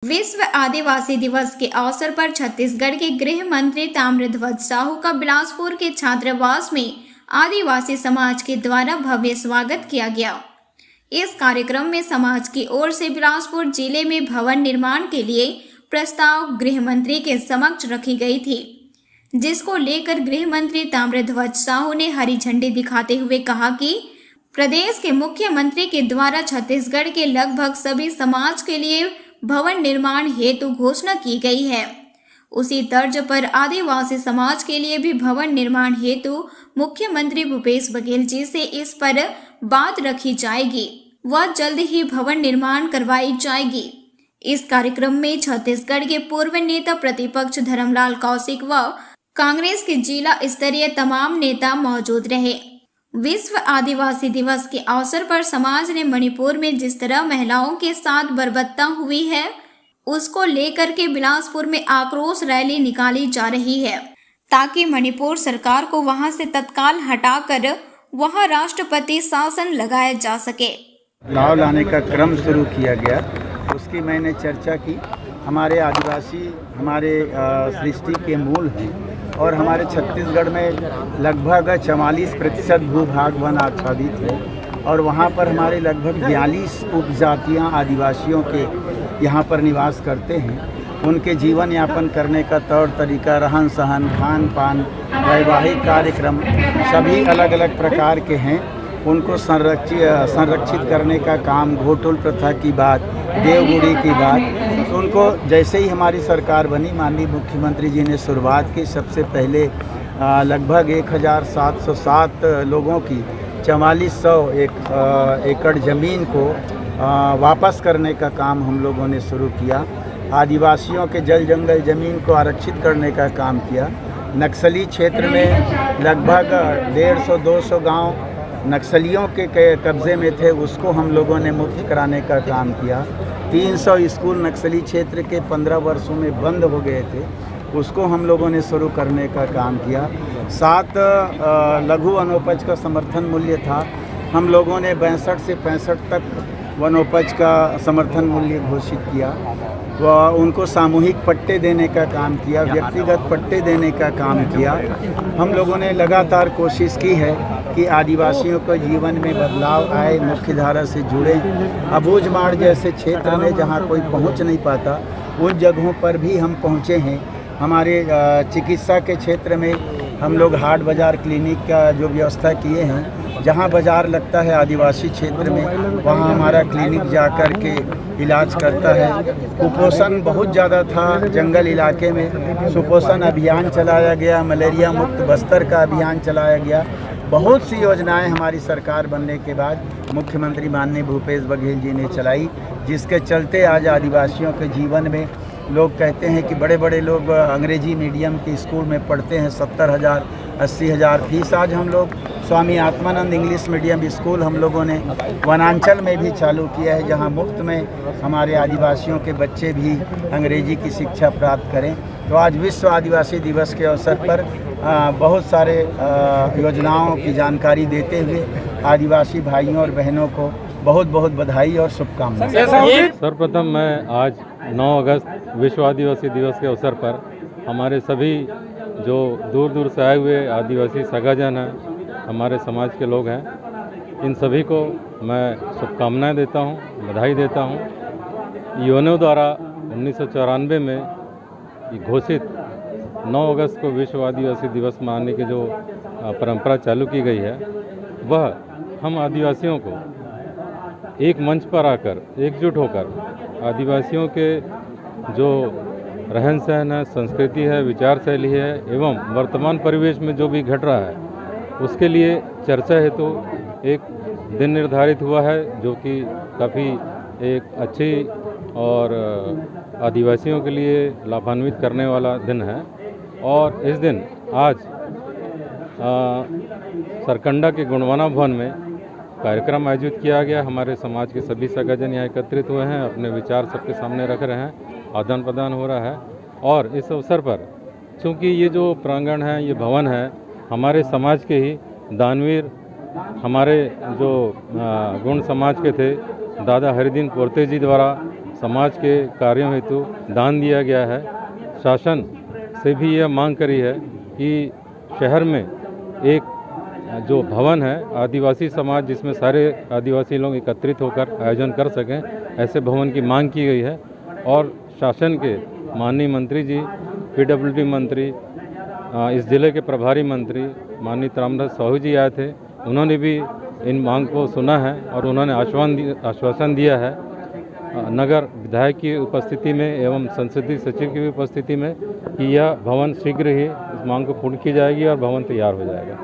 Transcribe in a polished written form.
विश्व आदिवासी दिवस के अवसर पर छत्तीसगढ़ के गृह मंत्री ताम्रध्वज साहू का बिलासपुर के छात्रावास में आदिवासी समाज के द्वारा भव्य स्वागत किया गया। इस कार्यक्रम में समाज की ओर से बिलासपुर जिले में भवन निर्माण के लिए प्रस्ताव गृह मंत्री के समक्ष रखी गई थी, जिसको लेकर गृह मंत्री ताम्रध्वज साहू ने हरी झंडी दिखाते हुए कहा कि प्रदेश के मुख्यमंत्री के द्वारा छत्तीसगढ़ के लगभग सभी समाज के लिए भवन निर्माण हेतु घोषणा की गई है। उसी तर्ज पर आदिवासी समाज के लिए भी भवन निर्माण हेतु मुख्यमंत्री भूपेश बघेल जी से इस पर बात रखी जाएगी व जल्द ही भवन निर्माण करवाई जाएगी। इस कार्यक्रम में छत्तीसगढ़ के पूर्व नेता प्रतिपक्ष धर्मलाल कौशिक व कांग्रेस के जिला स्तरीय तमाम नेता मौजूद रहे। विश्व आदिवासी दिवस के अवसर पर समाज ने मणिपुर में जिस तरह महिलाओं के साथ बर्बरता हुई है, उसको लेकर के बिलासपुर में आक्रोश रैली निकाली जा रही है, ताकि मणिपुर सरकार को वहां से तत्काल हटाकर वहां राष्ट्रपति शासन लगाया जा सके। बदलाव लाने का क्रम शुरू किया गया, उसकी मैंने चर्चा की। हमारे आदिवासी हमारे सृष्टि के मूल हैं और हमारे छत्तीसगढ़ में लगभग 44% भूभाग वन आच्छादित है और वहाँ पर हमारे लगभग 42 उपजातियाँ आदिवासियों के यहाँ पर निवास करते हैं। उनके जीवन यापन करने का तौर तरीका, रहन सहन, खान पान, वैवाहिक कार्यक्रम सभी अलग अलग प्रकार के हैं। उनको संरक्षित करने का काम, घोटुल प्रथा की बात, देवगुड़ी की बात, उनको जैसे ही हमारी सरकार बनी, माननीय मुख्यमंत्री जी ने शुरुआत की। सबसे पहले लगभग 1707 लोगों की 4400 एकड़ ज़मीन को वापस करने का काम हम लोगों ने शुरू किया। आदिवासियों के जल जंगल ज़मीन को आरक्षित करने का काम किया। नक्सली क्षेत्र में लगभग 150-200 गांव नक्सलियों के कब्ज़े में थे, उसको हम लोगों ने मुक्त कराने का काम किया। 300 स्कूल नक्सली क्षेत्र के 15 वर्षों में बंद हो गए थे, उसको हम लोगों ने शुरू करने का काम किया। 7 लघु वनोपज का समर्थन मूल्य था, हम लोगों ने 62 से 65 तक वनोपज का समर्थन मूल्य घोषित किया। वह उनको सामूहिक पट्टे देने का काम किया, व्यक्तिगत पट्टे देने का काम किया। हम लोगों ने लगातार कोशिश की है कि आदिवासियों को जीवन में बदलाव आए, मुख्यधारा से जुड़े। अबूझमाड़ जैसे क्षेत्र में जहाँ कोई पहुँच नहीं पाता, उन जगहों पर भी हम पहुँचे हैं। हमारे चिकित्सा के क्षेत्र में हम लोग हाट बाज़ार क्लिनिक का जो व्यवस्था किए हैं, जहाँ बाज़ार लगता है आदिवासी क्षेत्र में, वहाँ हमारा क्लिनिक जा कर के इलाज करता है। कुपोषण बहुत ज़्यादा था जंगल इलाके में, सुपोषण अभियान चलाया गया, मलेरिया मुक्त बस्तर का अभियान चलाया गया। बहुत सी योजनाएं हमारी सरकार बनने के बाद मुख्यमंत्री माननीय भूपेश बघेल जी ने चलाई, जिसके चलते आज आदिवासियों के जीवन में लोग कहते हैं कि बड़े बड़े लोग अंग्रेजी मीडियम के स्कूल में पढ़ते हैं, 70,000 80,000 फीस। आज हम लोग Swami Atmanand English medium school हम लोगों ने वनांचल में भी चालू किया है, जहां मुफ्त में हमारे आदिवासियों के बच्चे भी अंग्रेजी की शिक्षा प्राप्त करें। तो आज विश्व आदिवासी दिवस के अवसर पर बहुत सारे योजनाओं की जानकारी देते हुए आदिवासी भाइयों और बहनों को बहुत बहुत बधाई और शुभकामनाएं। सर्वप्रथम मैं आज 9 अगस्त विश्व आदिवासी दिवस के अवसर पर हमारे सभी जो दूर दूर से आए हुए आदिवासी सगाजन हैं, हमारे समाज के लोग हैं, इन सभी को मैं शुभकामनाएं देता हूं, बधाई देता हूं। यूएनओ द्वारा 1994 में घोषित 9 अगस्त को विश्व आदिवासी दिवस मनाने की जो परंपरा चालू की गई है, वह हम आदिवासियों को एक मंच पर आकर एकजुट होकर आदिवासियों के जो रहन सहन है, संस्कृति है, विचार शैली है एवं वर्तमान परिवेश में जो भी घट रहा है, उसके लिए चर्चा हेतु एक दिन निर्धारित हुआ है, जो कि काफ़ी एक अच्छी और आदिवासियों के लिए लाभान्वित करने वाला दिन है। और इस दिन आज सरकंडा के गुणवाना भवन में कार्यक्रम आयोजित किया गया। हमारे समाज के सभी सगाजन यहाँ एकत्रित हुए हैं, अपने विचार सबके सामने रख रहे हैं, आदान प्रदान हो रहा है। और इस अवसर पर चूँकि ये जो प्रांगण है, ये भवन है, हमारे समाज के ही दानवीर, हमारे जो गुण समाज के थे दादा हरिदीन पोर्ते जी द्वारा समाज के कार्यों हेतु दान दिया गया है। शासन से भी यह मांग करी है कि शहर में एक जो भवन है आदिवासी समाज जिसमें सारे आदिवासी लोग एकत्रित होकर आयोजन कर सकें, ऐसे भवन की मांग की गई है। और शासन के माननीय मंत्री जी, पीडब्ल्यूडी मंत्री, इस जिले के प्रभारी मंत्री माननीय ताम्रध्वज साहू जी आए थे। उन्होंने भी इन मांग को सुना है और उन्होंने आश्वासन दिया है नगर विधायक की उपस्थिति में एवं संसदीय सचिव की भी उपस्थिति में कि यह भवन शीघ्र ही इस मांग को पूर्ण की जाएगी और भवन तैयार हो जाएगा।